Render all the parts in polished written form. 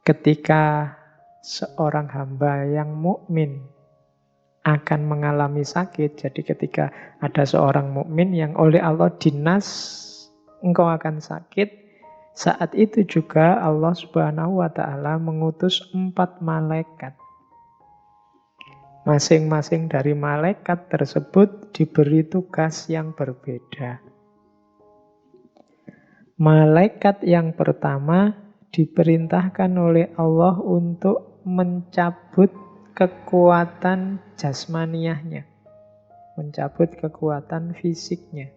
Ketika seorang hamba yang mukmin akan mengalami sakit, jadi ketika ada seorang mukmin yang oleh Allah dinas, engkau akan sakit, saat itu juga Allah Subhanahu wa Ta'ala mengutus 4 malaikat. Masing-masing dari malaikat tersebut diberi tugas yang berbeda. Malaikat yang pertama diperintahkan oleh Allah untuk mencabut kekuatan jasmaniahnya, mencabut kekuatan fisiknya.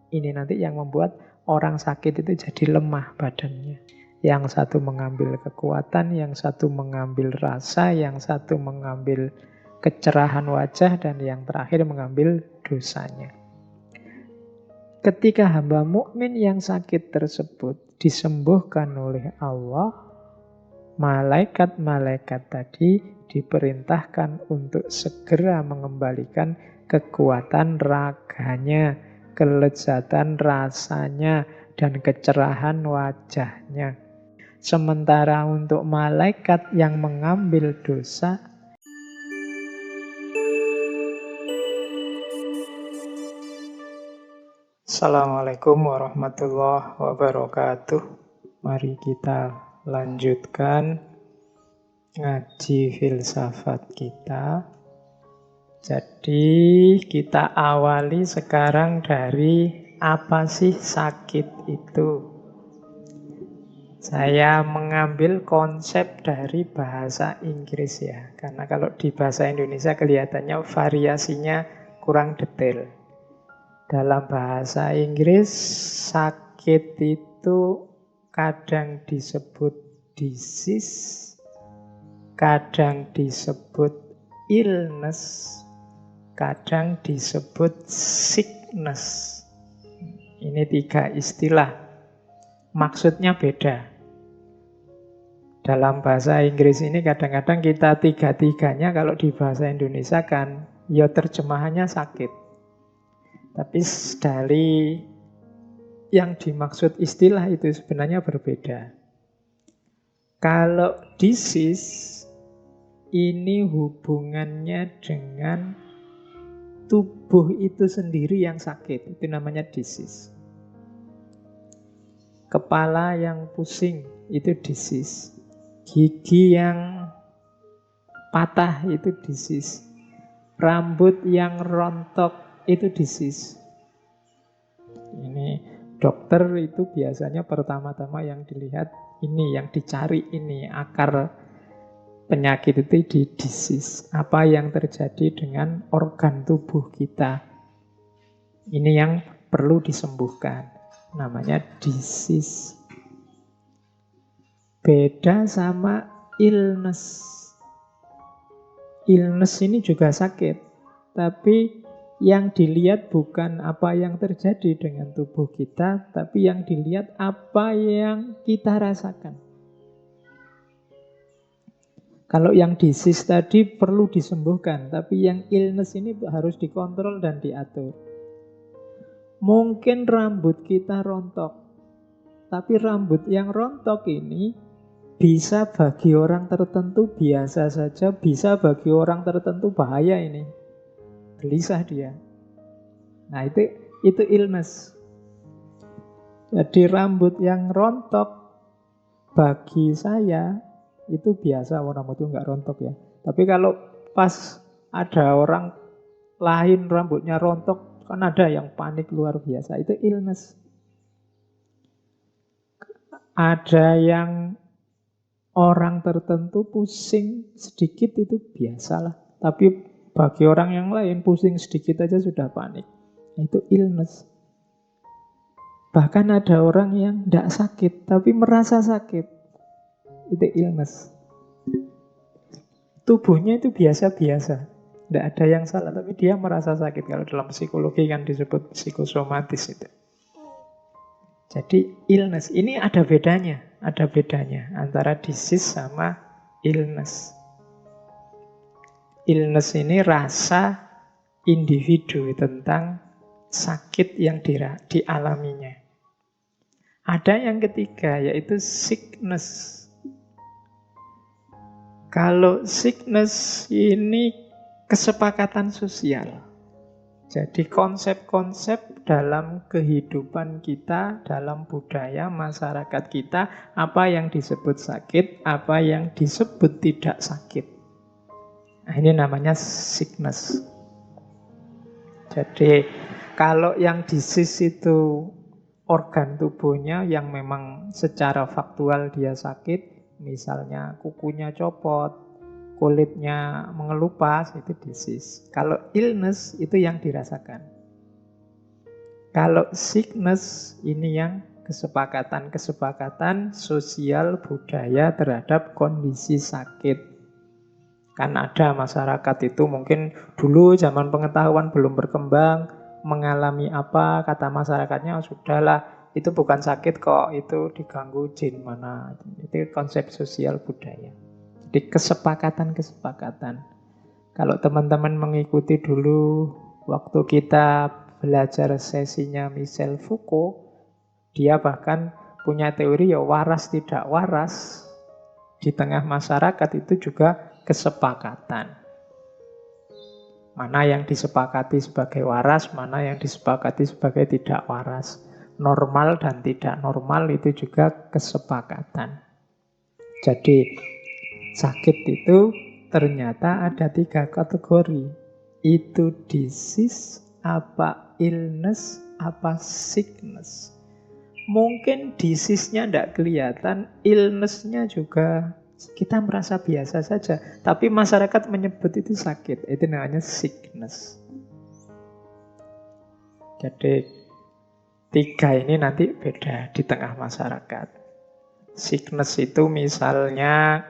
Ini nanti yang membuat orang sakit itu jadi lemah badannya. Yang satu mengambil kekuatan, yang satu mengambil rasa, yang satu mengambil kecerahan wajah, dan yang terakhir mengambil dosanya. Ketika hamba mukmin yang sakit tersebut disembuhkan oleh Allah, malaikat-malaikat tadi diperintahkan untuk segera mengembalikan kekuatan raganya, kelezatan rasanya, dan kecerahan wajahnya. Sementara untuk malaikat yang mengambil dosa, Assalamualaikum warahmatullahi wabarakatuh. Mari kita lanjutkan ngaji filsafat kita. Jadi kita awali sekarang dari apa sih sakit itu. Saya mengambil konsep dari bahasa Inggris ya, karena kalau di bahasa Indonesia kelihatannya variasinya kurang detail. Dalam bahasa Inggris, sakit itu kadang disebut disease, kadang disebut illness, kadang disebut sickness. Ini 3 istilah. Maksudnya beda. Dalam bahasa Inggris ini kadang-kadang kita 3-3-nya kalau di bahasa Indonesia kan ya terjemahannya sakit. Tapi dari yang dimaksud istilah itu sebenarnya berbeda. Kalau disease ini hubungannya dengan tubuh itu sendiri yang sakit, itu namanya disease. Kepala yang pusing itu disease. Gigi yang patah itu disease. Rambut yang rontok itu disease. Ini dokter itu biasanya pertama-tama yang dilihat ini, yang dicari ini akar penyakit itu di disease. Apa yang terjadi dengan organ tubuh kita? Ini yang perlu disembuhkan. Namanya disease. Beda sama illness. Illness ini juga sakit, tapi yang dilihat bukan apa yang terjadi dengan tubuh kita, tapi yang dilihat apa yang kita rasakan. Kalau yang disease tadi perlu disembuhkan, tapi yang illness ini harus dikontrol dan diatur. Mungkin rambut kita rontok, tapi rambut yang rontok ini bisa bagi orang tertentu biasa saja, bisa bagi orang tertentu bahaya ini. Gelisah dia. Nah itu illness. Jadi rambut yang rontok bagi saya itu biasa, rambut itu nggak rontok ya. Tapi kalau pas ada orang lain rambutnya rontok, kan ada yang panik luar biasa. Itu illness. Ada yang orang tertentu pusing sedikit itu biasalah. Tapi bagi orang yang lain pusing sedikit aja sudah panik. Itu illness. Bahkan ada orang yang tidak sakit tapi merasa sakit. Itu illness. Tubuhnya itu biasa-biasa, tidak ada yang salah, tapi dia merasa sakit. Kalau dalam psikologi kan disebut psikosomatis itu. Jadi illness ini ada bedanya antara disease sama illness. Illness ini rasa individu tentang sakit yang dialaminya. Ada yang ketiga yaitu sickness. Kalau sickness ini kesepakatan sosial. Jadi konsep-konsep dalam kehidupan kita, dalam budaya masyarakat kita, apa yang disebut sakit, apa yang disebut tidak sakit. Nah, ini namanya sickness. Jadi kalau yang disease itu organ tubuhnya yang memang secara faktual dia sakit, misalnya kukunya copot, kulitnya mengelupas, itu disease. Kalau illness itu yang dirasakan. Kalau sickness ini yang kesepakatan sosial budaya terhadap kondisi sakit. Kan ada masyarakat itu mungkin dulu zaman pengetahuan belum berkembang, mengalami apa, kata masyarakatnya, oh, sudahlah, itu bukan sakit kok, itu diganggu jin mana. Itu konsep sosial budaya. Jadi kesepakatan. Kalau teman-teman mengikuti dulu waktu kita belajar sesinya Michel Foucault, dia bahkan punya teori ya waras tidak waras. Di tengah masyarakat itu juga kesepakatan. Mana yang disepakati sebagai waras, mana yang disepakati sebagai tidak waras. Normal dan tidak normal itu juga kesepakatan. Jadi sakit itu ternyata ada 3 kategori. Itu disease, apa illness, apa sickness. Mungkin disease-nya tidak kelihatan, illness-nya juga kita merasa biasa saja, tapi masyarakat menyebut itu sakit. Itu namanya sickness. Jadi 3 ini nanti beda di tengah masyarakat. Sickness itu misalnya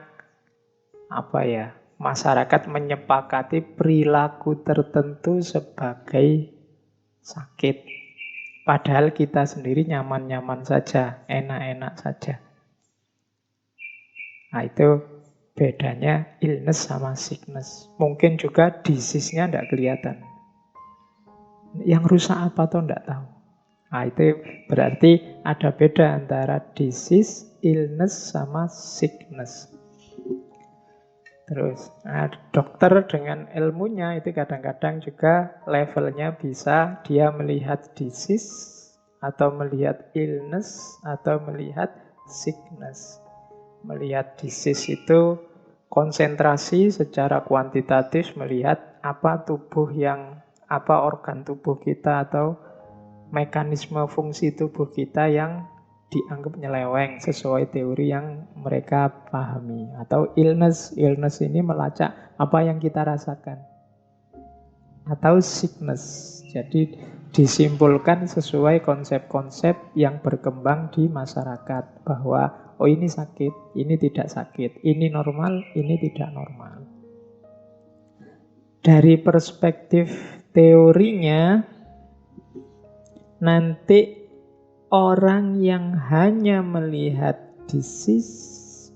apa ya? Masyarakat menyepakati perilaku tertentu sebagai sakit. Padahal kita sendiri nyaman-nyaman saja, enak-enak saja. Nah, itu bedanya illness sama sickness. Mungkin juga disease-nya tidak kelihatan. Yang rusak apa tuh tidak tahu. Nah, itu berarti ada beda antara disease, illness, sama sickness. Terus, dokter dengan ilmunya itu kadang-kadang juga levelnya bisa dia melihat disease, atau melihat illness, atau melihat sickness. Melihat disease itu konsentrasi secara kuantitatif, melihat apa organ tubuh kita atau mekanisme fungsi tubuh kita yang dianggap nyeleweng sesuai teori yang mereka pahami. Atau illness ini melacak apa yang kita rasakan. Atau sickness, jadi disimpulkan sesuai konsep-konsep yang berkembang di masyarakat bahwa oh ini sakit, ini tidak sakit, ini normal, ini tidak normal. Dari perspektif teorinya, nanti orang yang hanya melihat disease,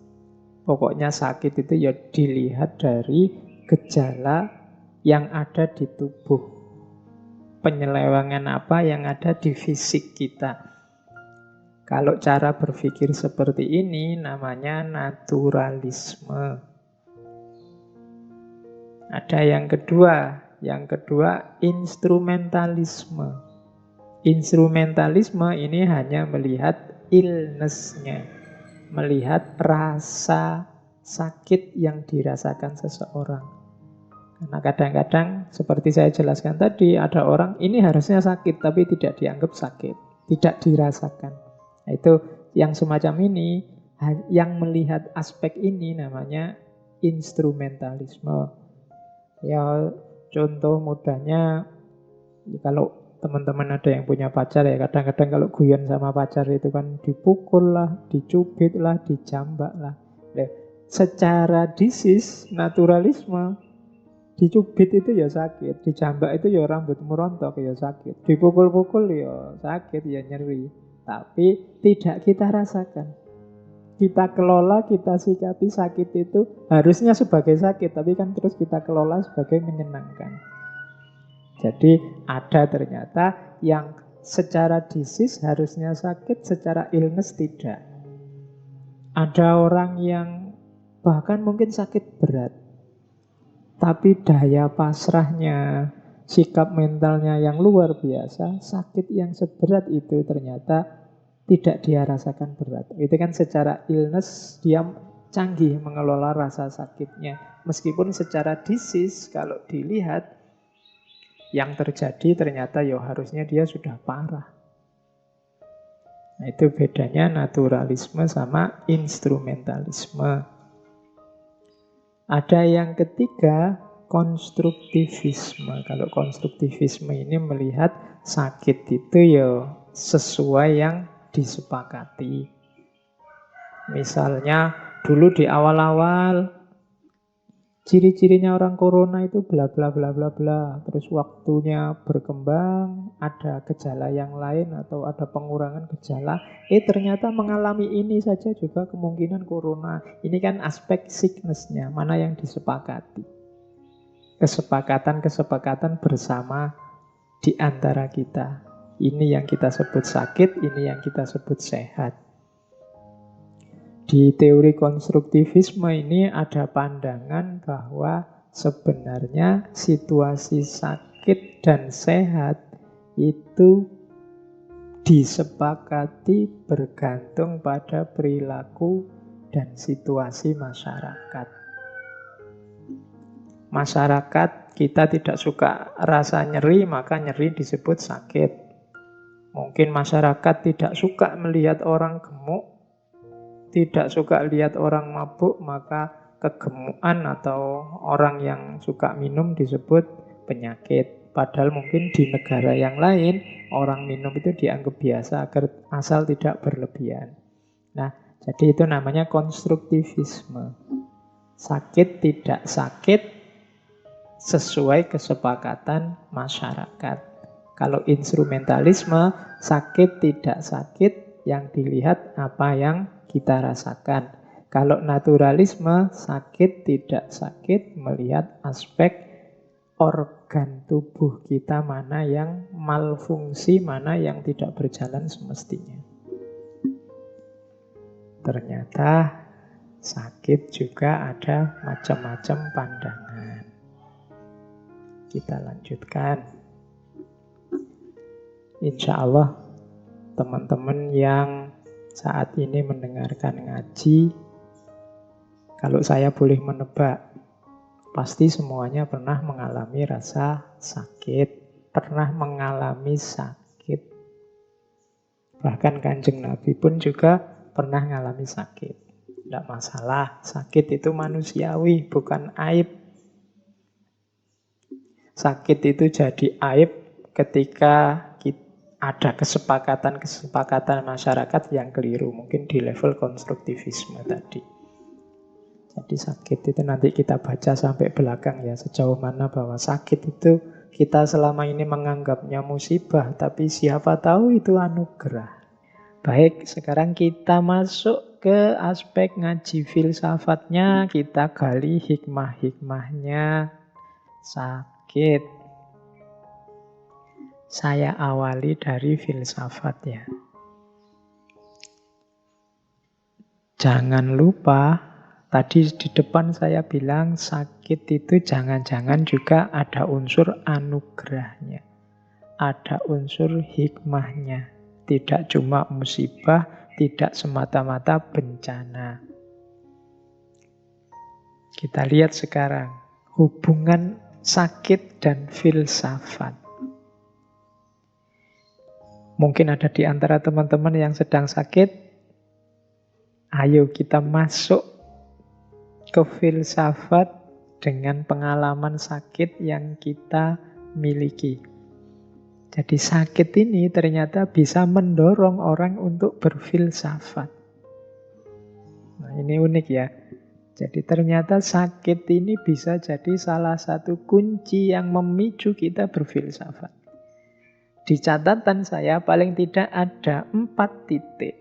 pokoknya sakit itu ya dilihat dari gejala yang ada di tubuh. Penyelewengan apa yang ada di fisik kita. Kalau cara berpikir seperti ini namanya naturalisme. Ada yang kedua instrumentalisme. Instrumentalisme ini hanya melihat illness-nya, melihat rasa sakit yang dirasakan seseorang. Karena kadang-kadang seperti saya jelaskan tadi, ada orang ini harusnya sakit tapi tidak dianggap sakit, tidak dirasakan. Nah, itu yang semacam ini, yang melihat aspek ini namanya instrumentalisme. Ya contoh mudahnya, kalau teman-teman ada yang punya pacar ya, kadang-kadang kalau guyon sama pacar itu kan dipukul lah, dicubit lah, dijambak lah. Secara disease, naturalisme, dicubit itu ya sakit, dijambak itu ya rambut merontok ya sakit, dipukul-pukul ya sakit, ya nyeri. Tapi tidak kita rasakan. Kita kelola, kita sikapi sakit itu harusnya sebagai sakit, tapi kan terus kita kelola sebagai menyenangkan. Jadi ada ternyata yang secara disease harusnya sakit, secara illness tidak. Ada orang yang bahkan mungkin sakit berat. Tapi daya pasrahnya, sikap mentalnya yang luar biasa, sakit yang seberat itu ternyata tidak dia rasakan berat. Itu kan secara illness dia canggih mengelola rasa sakitnya. Meskipun secara disease kalau dilihat yang terjadi ternyata ya harusnya dia sudah parah. Nah, itu bedanya naturalisme sama instrumentalisme. Ada yang ketiga, konstruktivisme. Kalau konstruktivisme ini melihat sakit itu ya sesuai yang disepakati. Misalnya dulu di awal-awal ciri-cirinya orang corona itu bla bla bla bla bla. Terus waktunya berkembang, ada gejala yang lain atau ada pengurangan gejala. Ternyata mengalami ini saja juga kemungkinan corona. Ini kan aspek sickness-nya, mana yang disepakati. Kesepakatan-kesepakatan bersama di antara kita. Ini yang kita sebut sakit, ini yang kita sebut sehat. Di teori konstruktivisme ini ada pandangan bahwa sebenarnya situasi sakit dan sehat itu disepakati bergantung pada perilaku dan situasi masyarakat. Masyarakat kita tidak suka rasa nyeri, maka nyeri disebut sakit. Mungkin masyarakat tidak suka melihat orang gemuk, tidak suka lihat orang mabuk, maka kegemukan atau orang yang suka minum disebut penyakit. Padahal mungkin di negara yang lain orang minum itu dianggap biasa agar asal tidak berlebihan. Nah, jadi itu namanya konstruktivisme. Sakit tidak sakit sesuai kesepakatan masyarakat. Kalau instrumentalisme, sakit tidak sakit, yang dilihat apa yang kita rasakan. Kalau naturalisme, sakit tidak sakit, melihat aspek organ tubuh kita mana yang malfungsi, mana yang tidak berjalan semestinya. Ternyata sakit juga ada macam-macam pandangan. Kita lanjutkan. Insya Allah teman-teman yang saat ini mendengarkan ngaji, kalau saya boleh menebak, pasti semuanya pernah mengalami rasa sakit, pernah mengalami sakit. Bahkan Kanjeng Nabi pun juga pernah mengalami sakit. Tidak masalah, sakit itu manusiawi, bukan aib. Sakit itu jadi aib ketika ada kesepakatan masyarakat yang keliru. Mungkin di level konstruktivisme tadi. Jadi sakit itu nanti kita baca sampai belakang ya. Sejauh mana bahwa sakit itu kita selama ini menganggapnya musibah. Tapi siapa tahu itu anugerah. Baik, sekarang kita masuk ke aspek ngaji filsafatnya. Kita gali hikmah-hikmahnya sakit. Saya awali dari filsafat ya. Jangan lupa, tadi di depan saya bilang sakit itu jangan-jangan juga ada unsur anugerahnya. Ada unsur hikmahnya. Tidak cuma musibah, tidak semata-mata bencana. Kita lihat sekarang hubungan sakit dan filsafat. Mungkin ada di antara teman-teman yang sedang sakit. Ayo kita masuk ke filsafat dengan pengalaman sakit yang kita miliki. Jadi sakit ini ternyata bisa mendorong orang untuk berfilsafat. Nah, ini unik ya. Jadi ternyata sakit ini bisa jadi salah satu kunci yang memicu kita berfilsafat. Di catatan saya paling tidak ada 4 titik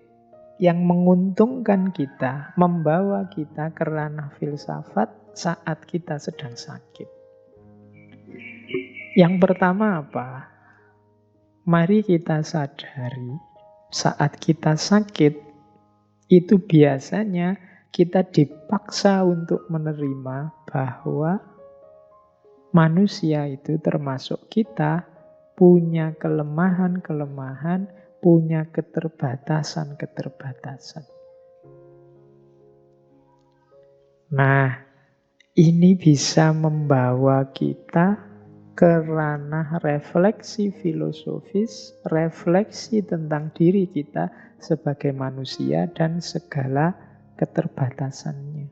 yang menguntungkan kita, membawa kita ke ranah filsafat saat kita sedang sakit. Yang pertama apa? Mari kita sadari saat kita sakit itu biasanya kita dipaksa untuk menerima bahwa manusia itu termasuk kita punya kelemahan-kelemahan, punya keterbatasan-keterbatasan. Nah, ini bisa membawa kita ke ranah refleksi filosofis, refleksi tentang diri kita sebagai manusia dan segala keterbatasannya.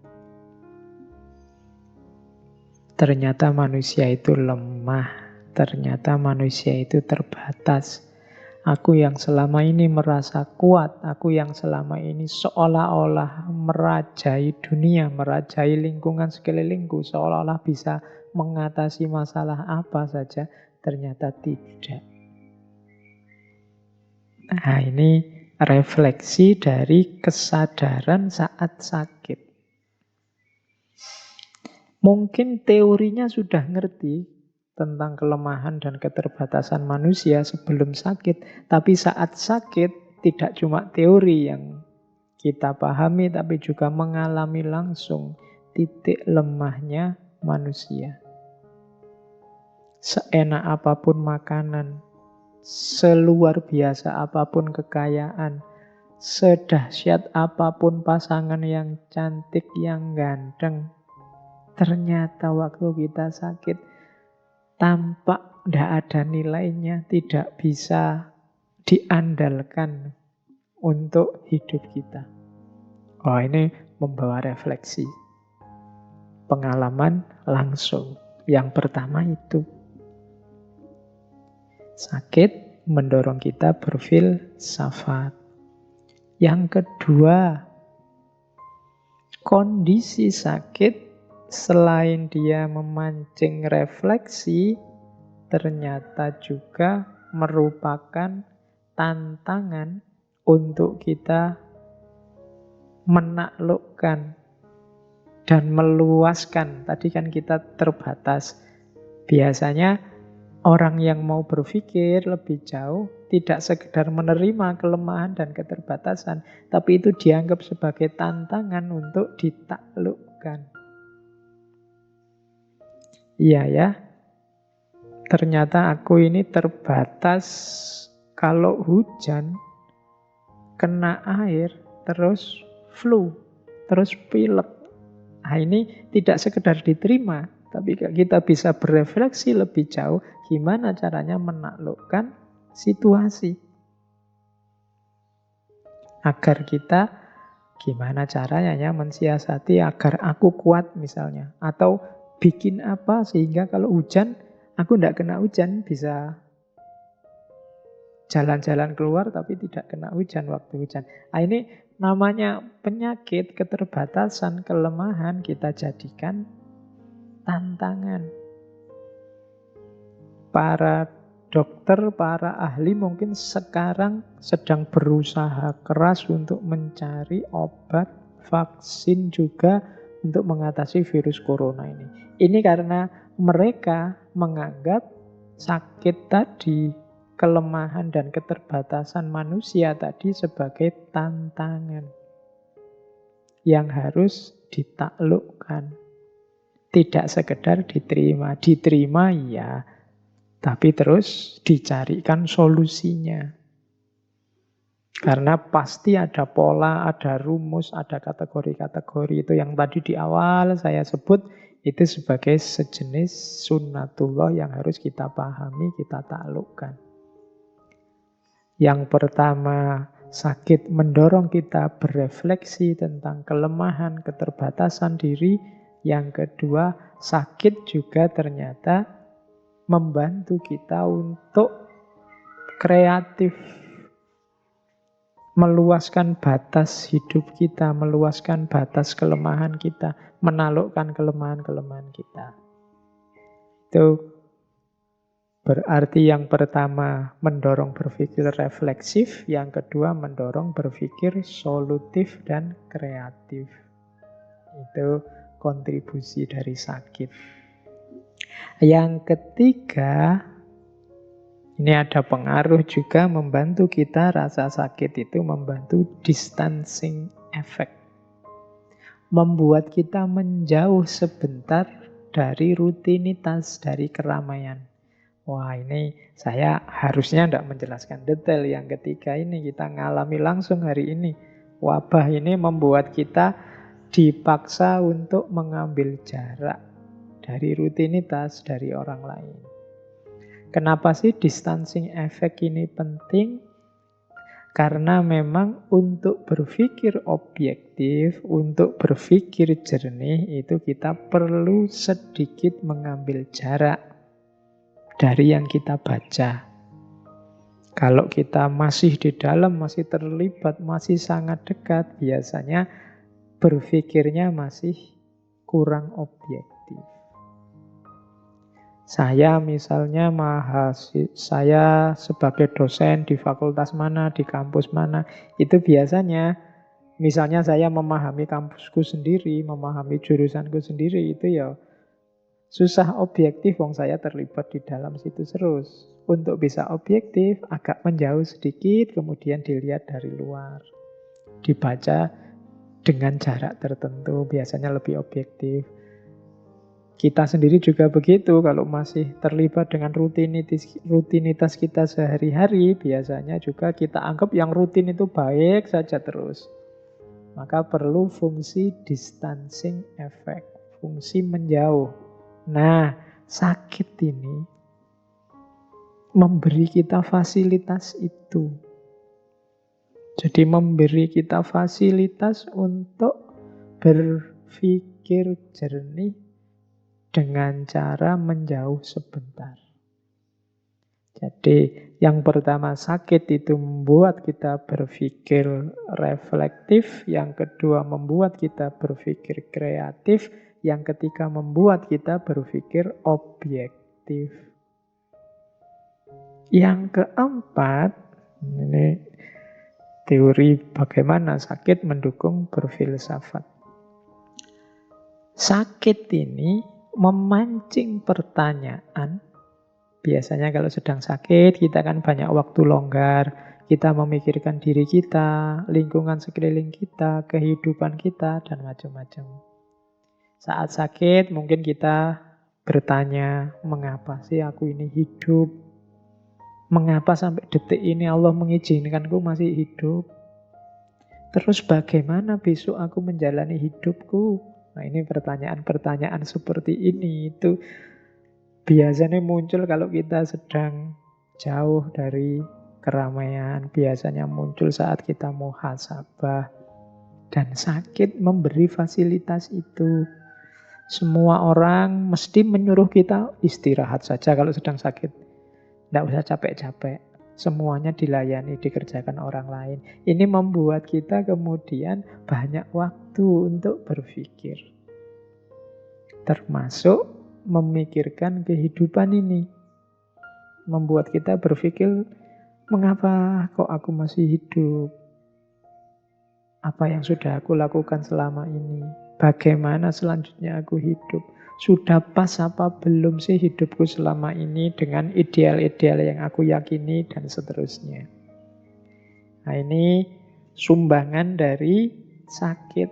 Ternyata manusia itu lemah, ternyata manusia itu terbatas. Aku yang selama ini merasa kuat, aku yang selama ini seolah-olah merajai dunia, merajai lingkungan sekelilingku, seolah-olah bisa mengatasi masalah apa saja, ternyata tidak. Nah, ini refleksi dari kesadaran saat sakit. Mungkin teorinya sudah ngerti tentang kelemahan dan keterbatasan manusia sebelum sakit. Tapi saat sakit tidak cuma teori yang kita pahami, tapi juga mengalami langsung titik lemahnya manusia. Seenak apapun makanan, seluar biasa apapun kekayaan, sedahsyat apapun pasangan yang cantik, yang ganteng, ternyata waktu kita sakit tampak tidak ada nilainya, tidak bisa diandalkan untuk hidup kita. Oh, ini membawa refleksi. Pengalaman langsung. Yang pertama itu. Sakit mendorong kita berfilsafat. Yang kedua, kondisi sakit selain dia memancing refleksi, ternyata juga merupakan tantangan untuk kita menaklukkan dan meluaskan. Tadi kan kita terbatas. Biasanya orang yang mau berpikir lebih jauh tidak sekedar menerima kelemahan dan keterbatasan, tapi itu dianggap sebagai tantangan untuk ditaklukkan. Iya ya, ternyata aku ini terbatas kalau hujan, kena air, terus flu, terus pilek. Nah, ini tidak sekedar diterima, tapi kita bisa berefleksi lebih jauh gimana caranya menaklukkan situasi. Agar kita gimana caranya mensiasati agar aku kuat misalnya. Atau bikin apa sehingga kalau hujan, aku tidak kena hujan, bisa jalan-jalan keluar tapi tidak kena hujan waktu hujan. Nah, ini namanya penyakit, keterbatasan, kelemahan kita jadikan tantangan. Para dokter, para ahli mungkin sekarang sedang berusaha keras untuk mencari obat, vaksin juga untuk mengatasi virus corona ini. Ini karena mereka menganggap sakit tadi, kelemahan dan keterbatasan manusia tadi sebagai tantangan yang harus ditaklukkan. Tidak sekedar diterima. Diterima ya, tapi terus dicarikan solusinya. Karena pasti ada pola, ada rumus, ada kategori-kategori. Itu yang tadi di awal saya sebut, itu sebagai sejenis sunnatullah yang harus kita pahami, kita taklukkan. Yang pertama, sakit mendorong kita berefleksi tentang kelemahan, keterbatasan diri. Yang kedua, sakit juga ternyata membantu kita untuk kreatif, meluaskan batas hidup kita, meluaskan batas kelemahan kita, menaklukkan kelemahan-kelemahan kita. Itu berarti yang pertama mendorong berpikir refleksif, yang kedua mendorong berpikir solutif dan kreatif. Itu kontribusi dari sakit. Yang ketiga, ini ada pengaruh juga membantu kita rasa sakit itu membantu distancing effect. membuat kita menjauh sebentar dari rutinitas, dari keramaian. Wah, ini saya harusnya tidak menjelaskan detail yang ketiga ini. Kita ngalami langsung hari ini. Wabah ini membuat kita dipaksa untuk mengambil jarak dari rutinitas, dari orang lain. Kenapa sih distancing effect ini penting? Karena memang untuk berpikir objektif, untuk berpikir jernih, itu kita perlu sedikit mengambil jarak dari yang kita baca. Kalau kita masih di dalam, masih terlibat, masih sangat dekat, biasanya berpikirnya masih kurang objektif. Saya misalnya saya sebagai dosen di fakultas mana, di kampus mana, itu biasanya misalnya saya memahami kampusku sendiri, memahami jurusanku sendiri, itu ya susah objektif, wong saya terlibat di dalam situ terus. Untuk bisa objektif, agak menjauh sedikit, kemudian dilihat dari luar. Dibaca dengan jarak tertentu, biasanya lebih objektif. Kita sendiri juga begitu, kalau masih terlibat dengan rutinitas kita sehari-hari, biasanya juga kita anggap yang rutin itu baik saja terus. Maka perlu fungsi distancing effect, fungsi menjauh. Nah, sakit ini memberi kita fasilitas itu. Jadi memberi kita fasilitas untuk berpikir jernih dengan cara menjauh sebentar. Jadi yang pertama, sakit itu membuat kita berpikir reflektif. Yang kedua, membuat kita berpikir kreatif. Yang ketiga, membuat kita berpikir objektif. Yang keempat, ini teori bagaimana sakit mendukung berfilsafat. Sakit ini memancing pertanyaan. Biasanya kalau sedang sakit, kita kan banyak waktu longgar. Kita memikirkan diri kita, lingkungan sekeliling kita, kehidupan kita, dan macam-macam. Saat sakit, mungkin kita bertanya, mengapa sih aku ini hidup? Mengapa sampai detik ini Allah mengizinkanku masih hidup? Terus bagaimana besok aku menjalani hidupku? Nah, ini pertanyaan-pertanyaan seperti ini itu biasanya muncul kalau kita sedang jauh dari keramaian. Biasanya muncul saat kita muhasabah. Dan sakit memberi fasilitas itu. Semua orang mesti menyuruh kita istirahat saja kalau sedang sakit. Tidak usah capek-capek. Semuanya dilayani, dikerjakan orang lain. Ini membuat kita kemudian banyak waktu untuk berpikir. Termasuk memikirkan kehidupan ini. Membuat kita berpikir, mengapa kok aku masih hidup? Apa yang sudah aku lakukan selama ini? Bagaimana selanjutnya aku hidup? Sudah pas apa belum sih hidupku selama ini dengan ideal-ideal yang aku yakini dan seterusnya. Nah, ini sumbangan dari sakit.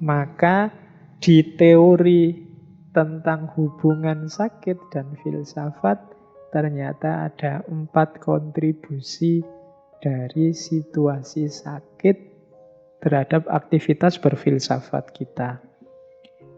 Maka di teori tentang hubungan sakit dan filsafat ternyata ada 4 kontribusi dari situasi sakit terhadap aktivitas berfilsafat kita.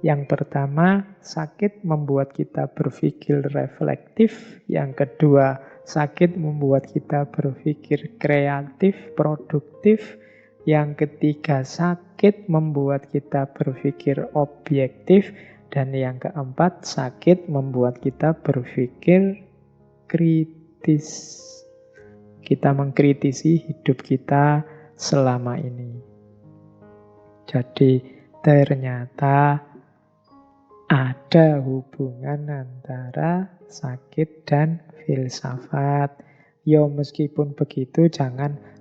Yang pertama, sakit membuat kita berpikir reflektif. Yang kedua, sakit membuat kita berpikir kreatif, produktif. Yang ketiga, sakit membuat kita berpikir objektif. Dan yang keempat, sakit membuat kita berpikir kritis. Kita mengkritisi hidup kita selama ini. Jadi ternyata ada hubungan antara sakit dan filsafat. Ya meskipun begitu,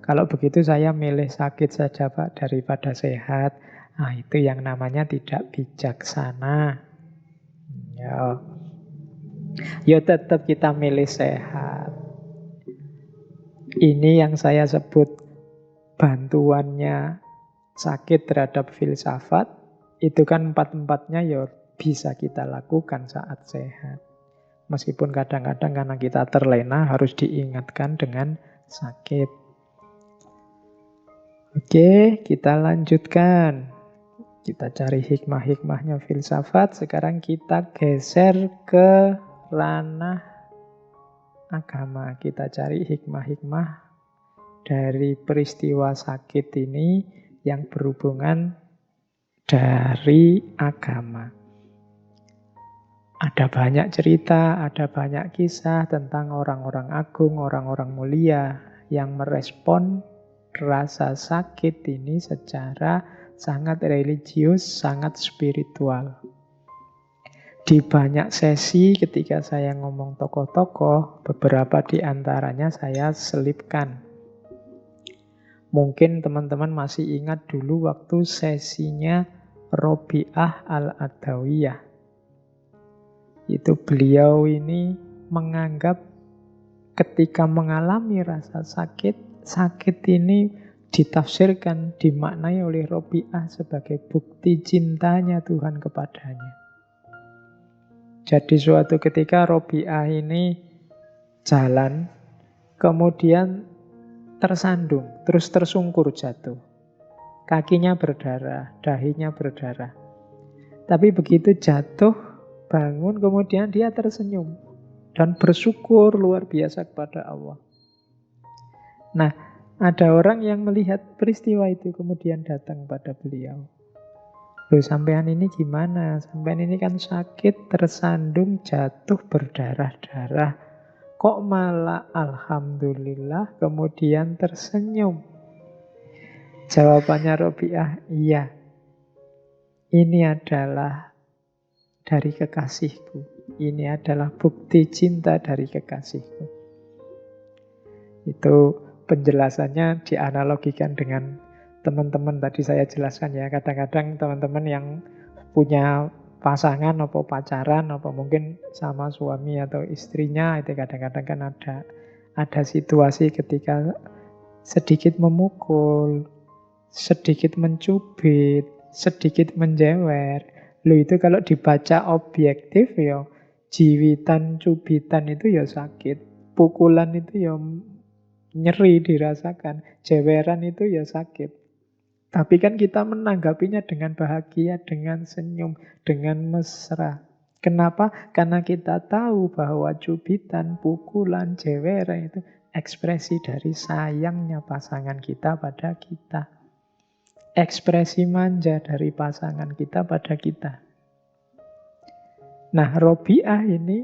kalau begitu saya milih sakit saja Pak daripada sehat. Nah, itu yang namanya tidak bijaksana. Ya tetap kita milih sehat. Ini yang saya sebut bantuannya sakit terhadap filsafat, itu kan empat-empatnya ya bisa kita lakukan saat sehat. Meskipun kadang-kadang karena kita terlena harus diingatkan dengan sakit. Oke, kita lanjutkan. Kita cari hikmah-hikmahnya filsafat. Sekarang kita geser ke ranah agama. Kita cari hikmah-hikmah dari peristiwa sakit ini yang berhubungan dari agama. Ada banyak cerita, ada banyak kisah tentang orang-orang agung, orang-orang mulia yang merespon rasa sakit ini secara sangat religius, sangat spiritual. Di banyak sesi ketika saya ngomong tokoh-tokoh, beberapa di antaranya saya selipkan. Mungkin teman-teman masih ingat dulu waktu sesinya Robi'ah Al-Adawiyah. Itu beliau ini menganggap ketika mengalami rasa sakit, sakit ini ditafsirkan, dimaknai oleh Robi'ah sebagai bukti cintanya Tuhan kepadanya. Jadi suatu ketika Robi'ah ini jalan, kemudian tersandung, terus tersungkur jatuh. Kakinya berdarah, dahinya berdarah. Tapi begitu jatuh, bangun, kemudian dia tersenyum dan bersyukur luar biasa kepada Allah. Nah, ada orang yang melihat peristiwa itu kemudian datang pada beliau. Loh, sampean ini gimana? Sampean ini kan sakit, tersandung, jatuh, berdarah-darah. Kok malah alhamdulillah kemudian tersenyum? Jawabannya Robi'ah, iya. Ini adalah dari kekasihku. Ini adalah bukti cinta dari kekasihku. Itu penjelasannya dianalogikan dengan teman-teman tadi saya jelaskan ya. Kadang-kadang teman-teman yang punya pasangan atau pacaran atau mungkin sama suami atau istrinya, itu kadang-kadang kan ada situasi ketika sedikit memukul, sedikit mencubit, sedikit menjewer. Loh, itu kalau dibaca objektif ya jiwitan, cubitan itu ya sakit, pukulan itu ya nyeri dirasakan, jeweran itu ya sakit. Tapi kan kita menanggapinya dengan bahagia, dengan senyum, dengan mesra. Kenapa? Karena kita tahu bahwa cubitan, pukulan, jeweran itu ekspresi dari sayangnya pasangan kita pada kita. Ekspresi manja dari pasangan kita pada kita. Nah, Robi'ah ini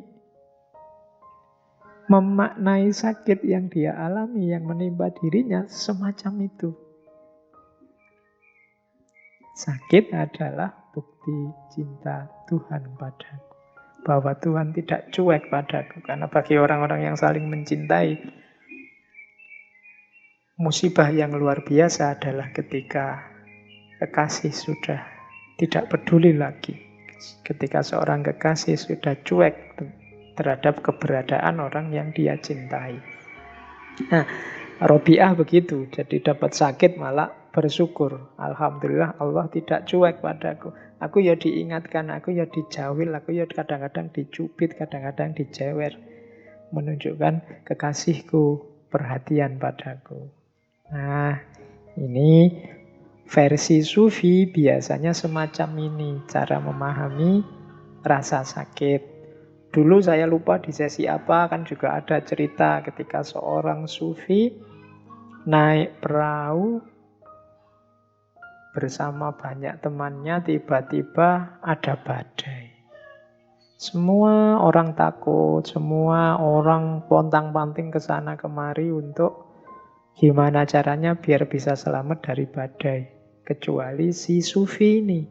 memaknai sakit yang dia alami, yang menimpa dirinya semacam itu. Sakit adalah bukti cinta Tuhan padaku. Bahwa Tuhan tidak cuek padaku. Karena bagi orang-orang yang saling mencintai, musibah yang luar biasa adalah ketika kekasih sudah tidak peduli lagi. Ketika seorang kekasih sudah cuek terhadap keberadaan orang yang dia cintai. Nah, Robi'ah begitu. Jadi dapat sakit malah bersyukur. Alhamdulillah Allah tidak cuek padaku. Aku ya diingatkan, aku ya dijawil, aku ya kadang-kadang dicubit, kadang-kadang dijewer. Menunjukkan kekasihku perhatian padaku. Nah, ini versi Sufi biasanya semacam ini cara memahami rasa sakit. Dulu saya lupa di sesi apa, kan juga ada cerita ketika seorang Sufi naik perahu bersama banyak temannya, tiba-tiba ada badai. Semua orang takut, semua orang pontang-panting ke sana kemari untuk gimana caranya biar bisa selamat dari badai. Kecuali si Sufi ini.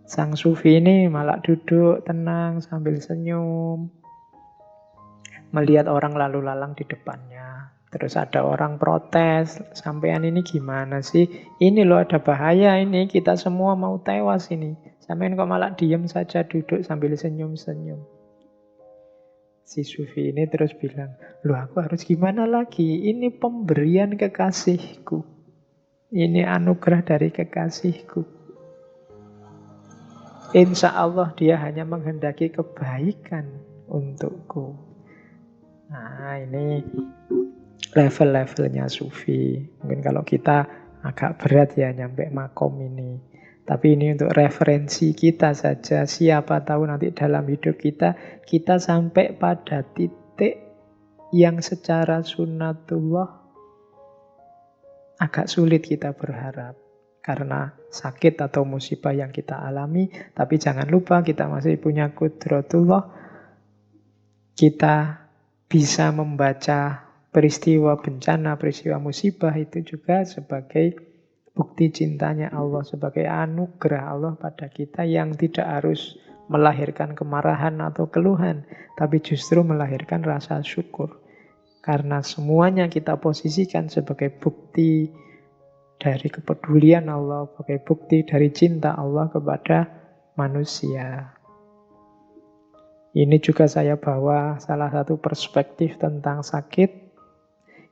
Sang Sufi ini malah duduk tenang sambil senyum. Melihat orang lalu lalang di depannya. Terus ada orang protes. Sampean ini gimana sih? Ini loh ada bahaya ini. Kita semua mau tewas ini. Sampean kok malah diem saja duduk sambil senyum-senyum. Si Sufi ini terus bilang, loh aku harus gimana lagi? Ini pemberian kekasihku. Ini anugerah dari kekasihku. Insya Allah dia hanya menghendaki kebaikan untukku. Nah, ini level-levelnya sufi. Mungkin kalau kita agak berat ya nyampe makom ini. Tapi ini untuk referensi kita saja. Siapa tahu nanti dalam hidup kita sampai pada titik yang secara sunnatullah agak sulit kita berharap. Karena sakit atau musibah yang kita alami. Tapi jangan lupa kita masih punya kudratullah. Kita bisa membaca peristiwa bencana, peristiwa musibah itu juga sebagai bukti cintanya Allah, sebagai anugerah Allah pada kita yang tidak harus melahirkan kemarahan atau keluhan, tapi justru melahirkan rasa syukur. Karena semuanya kita posisikan sebagai bukti dari kepedulian Allah, sebagai bukti dari cinta Allah kepada manusia. Ini juga saya bawa salah satu perspektif tentang sakit.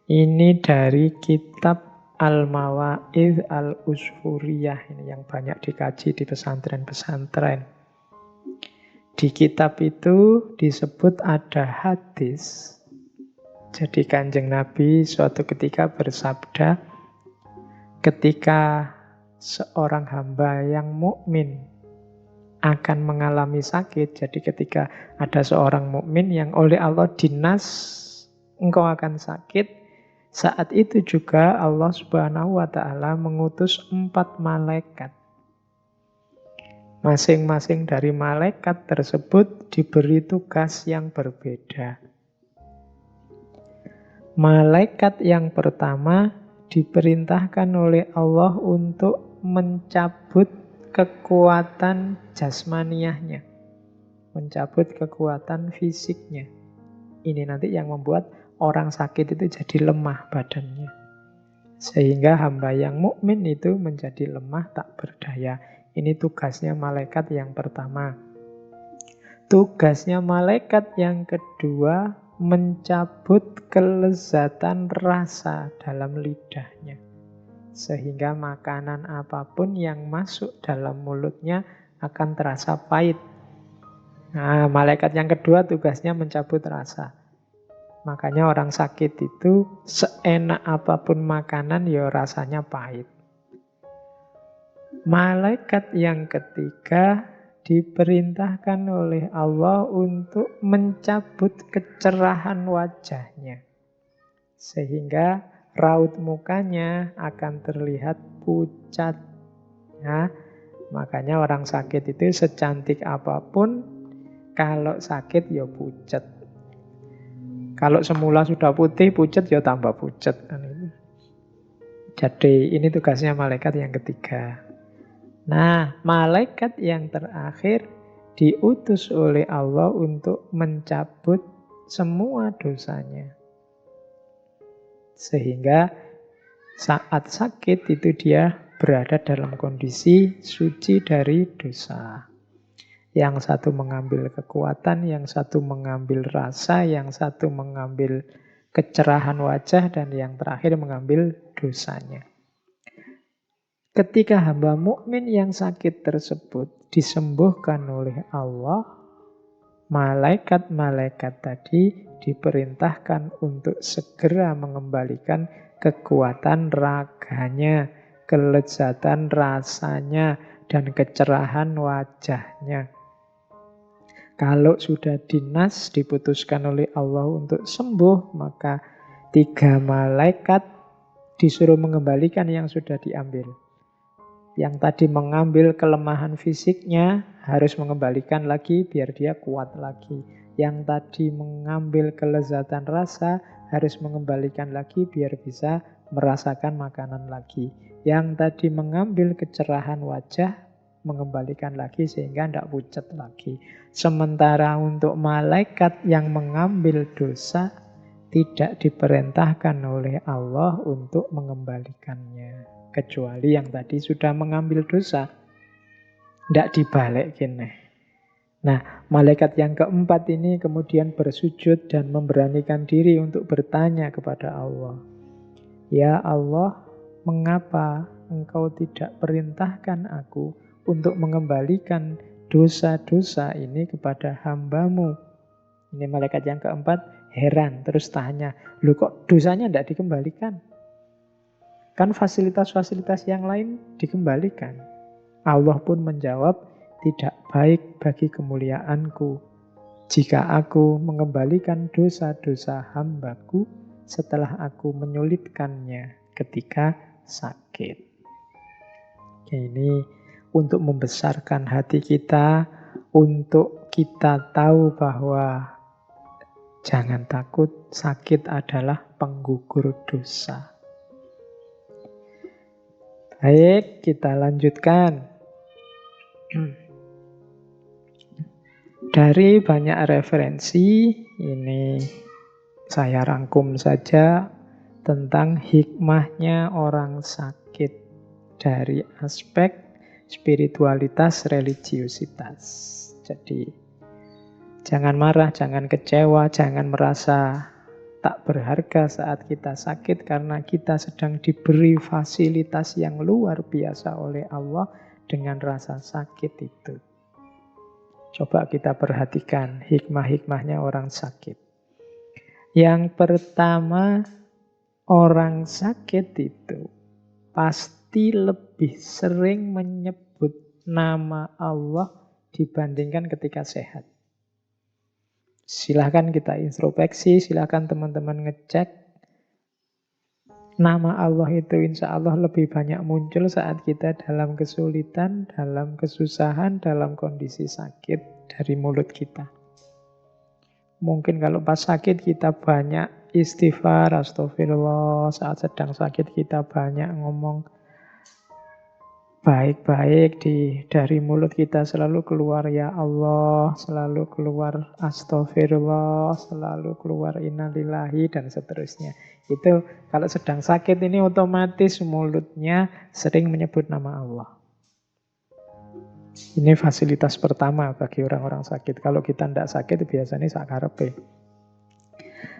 Ini dari kitab Al-Mawa'idh Al-Usfuriyah, ini yang banyak dikaji di pesantren-pesantren. Di kitab itu disebut ada hadis. Jadi Kanjeng Nabi suatu ketika bersabda, ketika seorang hamba yang mukmin akan mengalami sakit, jadi ketika ada seorang mukmin yang oleh Allah dinas engkau akan sakit, saat itu juga Allah Subhanahu wa ta'ala mengutus 4 malaikat. Masing-masing dari malaikat tersebut diberi tugas yang berbeda. Malaikat yang pertama diperintahkan oleh Allah untuk mencabut kekuatan jasmaniahnya, mencabut kekuatan fisiknya. Ini nanti yang membuat orang sakit itu jadi lemah badannya. Sehingga hamba yang mukmin itu menjadi lemah tak berdaya. Ini tugasnya malaikat yang pertama. Tugasnya malaikat yang kedua, mencabut kelezatan rasa dalam lidahnya. Sehingga makanan apapun yang masuk dalam mulutnya akan terasa pahit. Nah, malaikat yang kedua tugasnya mencabut rasa. Makanya orang sakit itu seenak apapun makanan ya rasanya pahit. Malaikat yang ketiga diperintahkan oleh Allah untuk mencabut kecerahan wajahnya. Sehingga raut mukanya akan terlihat pucat. Nah, makanya orang sakit itu secantik apapun, kalau sakit ya pucat. Kalau semula sudah putih, pucat ya tambah pucat. Jadi ini tugasnya malaikat yang ketiga. Nah, malaikat yang terakhir diutus oleh Allah untuk mencabut semua dosanya. Sehingga saat sakit itu dia berada dalam kondisi suci dari dosa. Yang satu mengambil kekuatan, yang satu mengambil rasa, yang satu mengambil kecerahan wajah, dan yang terakhir mengambil dosanya. Ketika hamba mukmin yang sakit tersebut disembuhkan oleh Allah, malaikat-malaikat tadi diperintahkan untuk segera mengembalikan kekuatan raganya, kelezatan rasanya, dan kecerahan wajahnya. Kalau sudah dinas diputuskan oleh Allah untuk sembuh, maka 3 malaikat disuruh mengembalikan yang sudah diambil. Yang tadi mengambil kelemahan fisiknya harus mengembalikan lagi biar dia kuat lagi. Yang tadi mengambil kelezatan rasa harus mengembalikan lagi biar bisa merasakan makanan lagi. Yang tadi mengambil kecerahan wajah mengembalikan lagi sehingga tidak pucat lagi. Sementara untuk malaikat yang mengambil dosa tidak diperintahkan oleh Allah untuk mengembalikannya. Kecuali yang tadi sudah mengambil dosa. Tidak dibalik gini. Nah, malaikat yang keempat ini kemudian bersujud dan memberanikan diri untuk bertanya kepada Allah. Ya Allah, mengapa engkau tidak perintahkan aku untuk mengembalikan dosa-dosa ini kepada hambamu? Ini malaikat yang keempat heran, terus tanya, loh kok dosanya tidak dikembalikan? Kan fasilitas-fasilitas yang lain dikembalikan. Allah pun menjawab, tidak baik bagi kemuliaanku jika aku mengembalikan dosa-dosa hambaku setelah aku menyulitkannya ketika sakit. Ini untuk membesarkan hati kita, untuk kita tahu bahwa jangan takut, sakit adalah penggugur dosa. Baik, kita lanjutkan. Dari banyak referensi, ini saya rangkum saja tentang hikmahnya orang sakit dari aspek spiritualitas, religiositas. Jadi, jangan marah, jangan kecewa, jangan merasa tak berharga saat kita sakit karena kita sedang diberi fasilitas yang luar biasa oleh Allah dengan rasa sakit itu. Coba kita perhatikan hikmah-hikmahnya orang sakit. Yang pertama, orang sakit itu pasti lebih sering menyebut nama Allah dibandingkan ketika sehat. Silahkan kita introspeksi, silahkan teman-teman ngecek. Nama Allah itu insya Allah lebih banyak muncul saat kita dalam kesulitan, dalam kesusahan, dalam kondisi sakit dari mulut kita. Mungkin kalau pas sakit kita banyak istighfar, astagfirullah. Saat sedang sakit kita banyak ngomong baik-baik, dari mulut kita selalu keluar ya Allah, selalu keluar astagfirullah, selalu keluar innalillahi, dan seterusnya. Itu kalau sedang sakit ini otomatis mulutnya sering menyebut nama Allah. Ini fasilitas pertama bagi orang-orang sakit. Kalau kita tidak sakit biasanya sakarepe.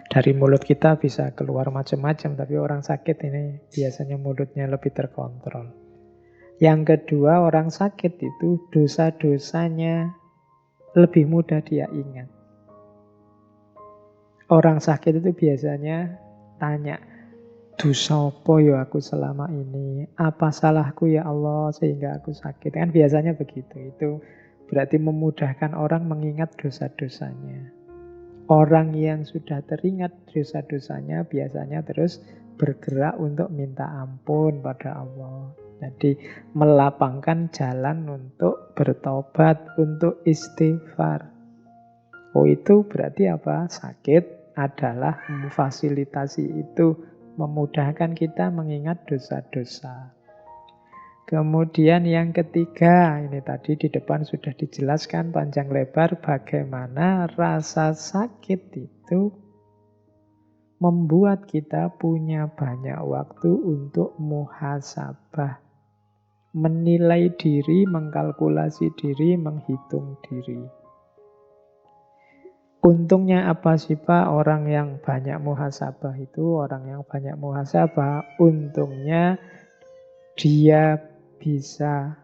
Dari mulut kita bisa keluar macam-macam, tapi orang sakit ini biasanya mulutnya lebih terkontrol. Yang kedua, orang sakit itu dosa-dosanya lebih mudah dia ingat. Orang sakit itu biasanya tanya, dosa apa ya aku selama ini? Apa salahku ya Allah sehingga aku sakit? Kan biasanya begitu. Itu berarti memudahkan orang mengingat dosa-dosanya. Orang yang sudah teringat dosa-dosanya biasanya terus bergerak untuk minta ampun pada Allah. Jadi melapangkan jalan untuk bertobat, untuk istighfar. Oh, itu berarti apa? Sakit adalah memfasilitasi itu, memudahkan kita mengingat dosa-dosa. Kemudian yang ketiga, ini tadi di depan sudah dijelaskan panjang lebar bagaimana rasa sakit itu membuat kita punya banyak waktu untuk muhasabah. Menilai diri, mengkalkulasi diri, menghitung diri. Untungnya apa sih Pak orang yang banyak muhasabah itu? Orang yang banyak muhasabah, untungnya dia bisa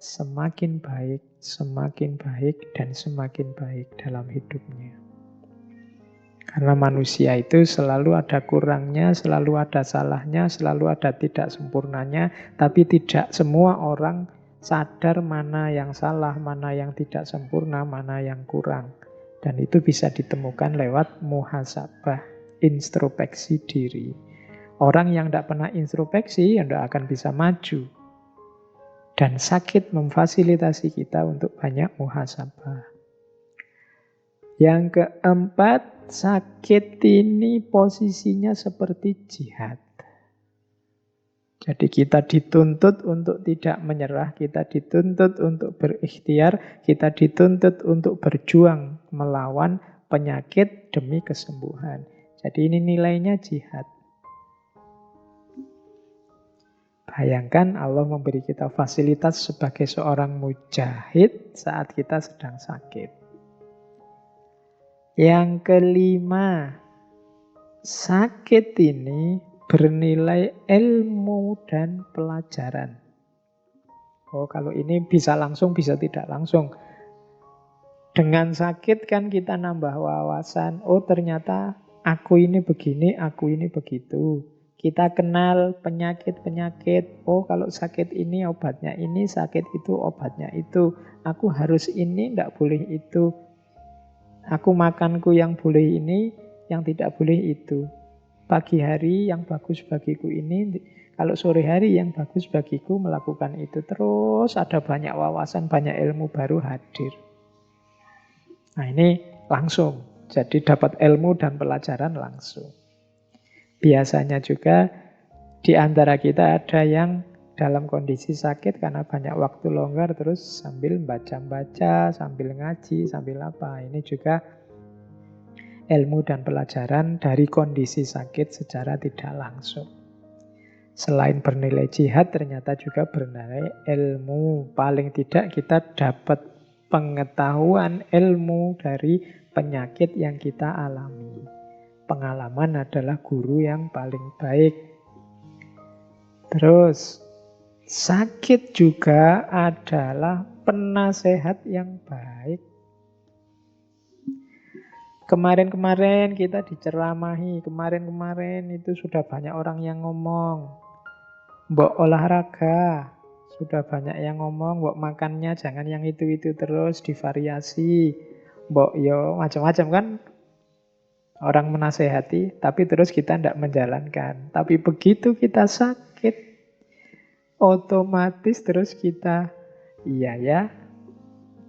semakin baik, dan semakin baik dalam hidupnya. Karena manusia itu selalu ada kurangnya, selalu ada salahnya, selalu ada tidak sempurnanya, tapi tidak semua orang sadar mana yang salah, mana yang tidak sempurna, mana yang kurang. Dan itu bisa ditemukan lewat muhasabah, introspeksi diri. Orang yang tidak pernah introspeksi, ya tidak akan bisa maju. Dan sakit memfasilitasi kita untuk banyak muhasabah. Yang keempat, sakit ini posisinya seperti jihad. Jadi kita dituntut untuk tidak menyerah, kita dituntut untuk berikhtiar, kita dituntut untuk berjuang melawan penyakit demi kesembuhan. Jadi ini nilainya jihad. Bayangkan Allah memberi kita fasilitas sebagai seorang mujahid saat kita sedang sakit. Yang kelima, sakit ini bernilai ilmu dan pelajaran. Oh, kalau ini bisa langsung, bisa tidak langsung. Dengan sakit kan kita nambah wawasan. Oh, ternyata aku ini begini, aku ini begitu. Kita kenal penyakit-penyakit. Oh, kalau sakit ini obatnya ini, sakit itu obatnya itu. Aku harus ini, tidak boleh itu. Aku makanku yang boleh ini, yang tidak boleh itu. Pagi hari yang bagus bagiku ini, kalau sore hari yang bagus bagiku melakukan itu. Terus ada banyak wawasan, banyak ilmu baru hadir. Nah, ini langsung. Jadi dapat ilmu dan pelajaran langsung. Biasanya juga di antara kita ada yang dalam kondisi sakit karena banyak waktu longgar terus sambil baca-baca, sambil ngaji, sambil apa. Ini juga ilmu dan pelajaran dari kondisi sakit secara tidak langsung. Selain bernilai jihad, ternyata juga bernilai ilmu. Paling tidak kita dapat pengetahuan ilmu dari penyakit yang kita alami. Pengalaman adalah guru yang paling baik. Terus, sakit juga adalah penasehat yang baik. Kemarin-kemarin kita diceramahi, kemarin-kemarin itu sudah banyak orang yang ngomong. Mbok olahraga, sudah banyak yang ngomong, mbok makannya jangan yang itu-itu terus, divariasi. Mbok yo macam-macam kan orang menasehati, tapi terus kita tidak menjalankan. Tapi begitu kita sakit, otomatis terus kita, iya ya,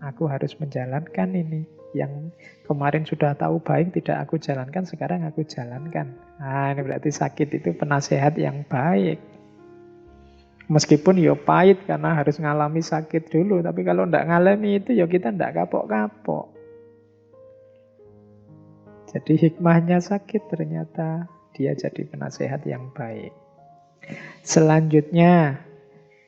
aku harus menjalankan ini. Yang kemarin sudah tahu baik tidak aku jalankan, sekarang aku jalankan. Nah, ini berarti sakit itu penasehat yang baik. Meskipun ya pahit karena harus ngalami sakit dulu. Tapi kalau tidak ngalami itu ya kita tidak kapok-kapok. Jadi hikmahnya sakit ternyata dia jadi penasehat yang baik. Selanjutnya,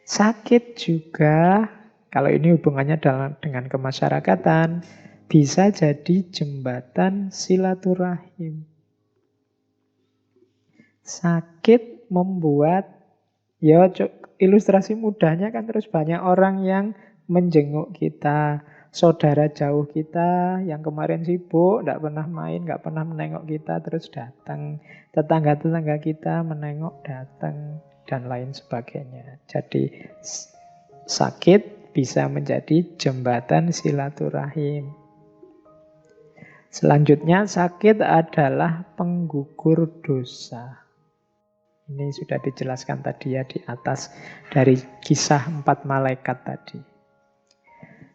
sakit juga, kalau ini hubungannya dengan kemasyarakatan, bisa jadi jembatan silaturahim. Sakit membuat, ya ilustrasi mudahnya kan terus banyak orang yang menjenguk kita. Saudara jauh kita yang kemarin sibuk, tidak pernah main, tidak pernah menengok kita, terus datang. Tetangga-tetangga kita menengok, datang, dan lain sebagainya. Jadi sakit bisa menjadi jembatan silaturahim. Selanjutnya, sakit adalah penggugur dosa. Ini sudah dijelaskan tadi ya di atas dari kisah 4 malaikat tadi.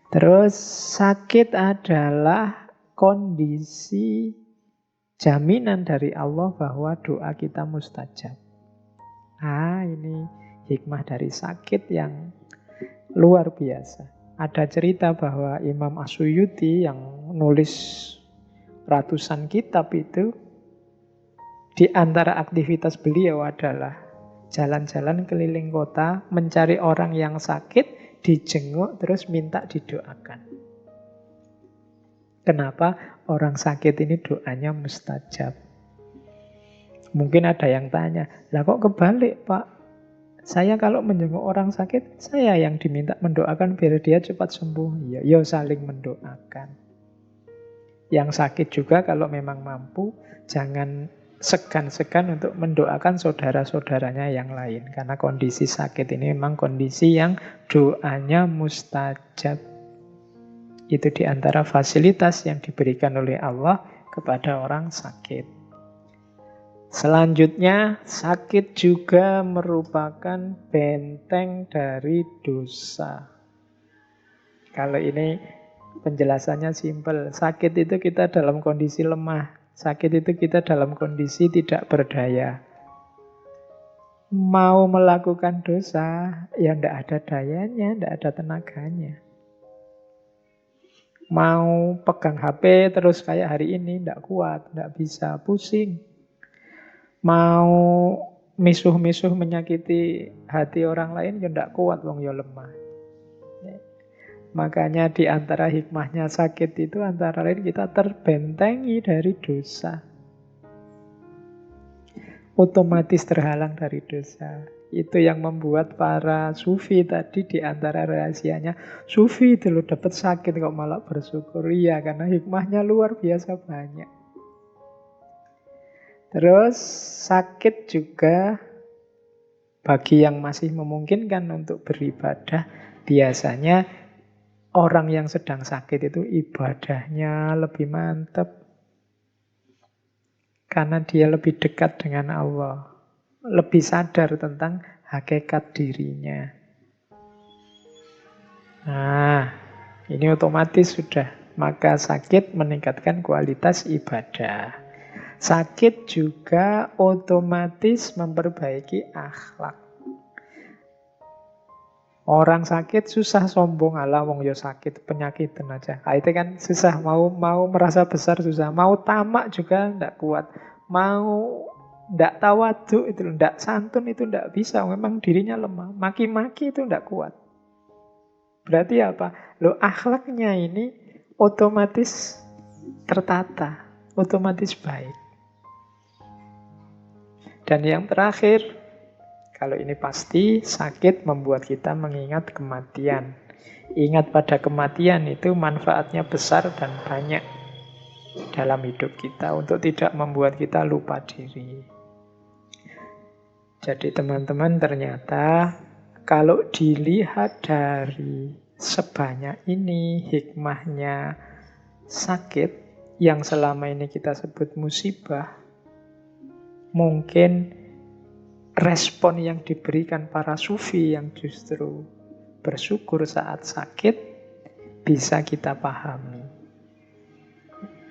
Terus sakit adalah kondisi jaminan dari Allah bahwa doa kita mustajab. Ini hikmah dari sakit yang luar biasa. Ada cerita bahwa Imam As-Suyuti yang nulis ratusan kitab itu, di antara aktivitas beliau adalah jalan-jalan keliling kota, mencari orang yang sakit, dijenguk, terus minta didoakan. Kenapa? Orang sakit ini doanya mustajab. Mungkin ada yang tanya, lah kok kebalik Pak? Saya kalau menjenguk orang sakit, saya yang diminta mendoakan biar dia cepat sembuh. Ya saling mendoakan. Yang sakit juga kalau memang mampu, jangan segan-segan untuk mendoakan saudara-saudaranya yang lain. Karena kondisi sakit ini memang kondisi yang doanya mustajab. Itu diantara fasilitas yang diberikan oleh Allah kepada orang sakit. Selanjutnya, sakit juga merupakan benteng dari dosa. Kalau ini penjelasannya simpel. Sakit itu kita dalam kondisi lemah. Sakit itu kita dalam kondisi tidak berdaya. Mau melakukan dosa, ya tidak ada dayanya, tidak ada tenaganya. Mau pegang HP terus kayak hari ini, tidak kuat, tidak bisa, pusing. Mau misuh-misuh menyakiti hati orang lain, ya tidak kuat, wong ya lemah. Makanya di antara hikmahnya sakit itu antara lain kita terbentengi dari dosa. otomatis terhalang dari dosa. Itu yang membuat para sufi tadi di antara rahasianya, sufi itu loh dapat sakit kok malah bersyukur. Iya, karena hikmahnya luar biasa banyak. Terus sakit juga bagi yang masih memungkinkan untuk beribadah, biasanya orang yang sedang sakit itu ibadahnya lebih mantap. Karena dia lebih dekat dengan Allah. Lebih sadar tentang hakikat dirinya. Nah, ini otomatis sudah. Maka sakit meningkatkan kualitas ibadah. Sakit juga otomatis memperbaiki akhlak. Orang sakit susah sombong, ala wong yo sakit penyakitan aja. Nah, itu kan susah, mau merasa besar susah, mau tamak juga ndak kuat, mau ndak tawadhu itu ndak santun itu ndak bisa, memang dirinya lemah, maki-maki itu ndak kuat. Berarti apa? Loh, akhlaknya ini otomatis tertata, otomatis baik. Dan yang terakhir, kalau ini pasti, sakit membuat kita mengingat kematian. Ingat pada kematian itu manfaatnya besar dan banyak dalam hidup kita untuk tidak membuat kita lupa diri. Jadi teman-teman, ternyata kalau dilihat dari sebanyak ini hikmahnya sakit yang selama ini kita sebut musibah, mungkin respon yang diberikan para sufi yang justru bersyukur saat sakit bisa kita pahami.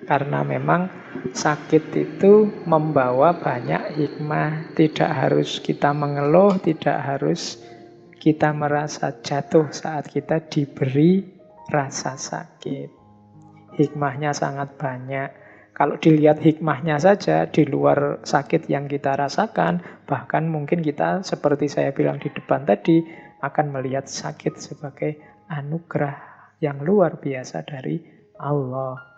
Karena memang sakit itu membawa banyak hikmah. Tidak harus kita mengeluh, tidak harus kita merasa jatuh saat kita diberi rasa sakit. Hikmahnya sangat banyak. Kalau dilihat hikmahnya saja di luar sakit yang kita rasakan, bahkan mungkin kita seperti saya bilang di depan tadi, akan melihat sakit sebagai anugerah yang luar biasa dari Allah.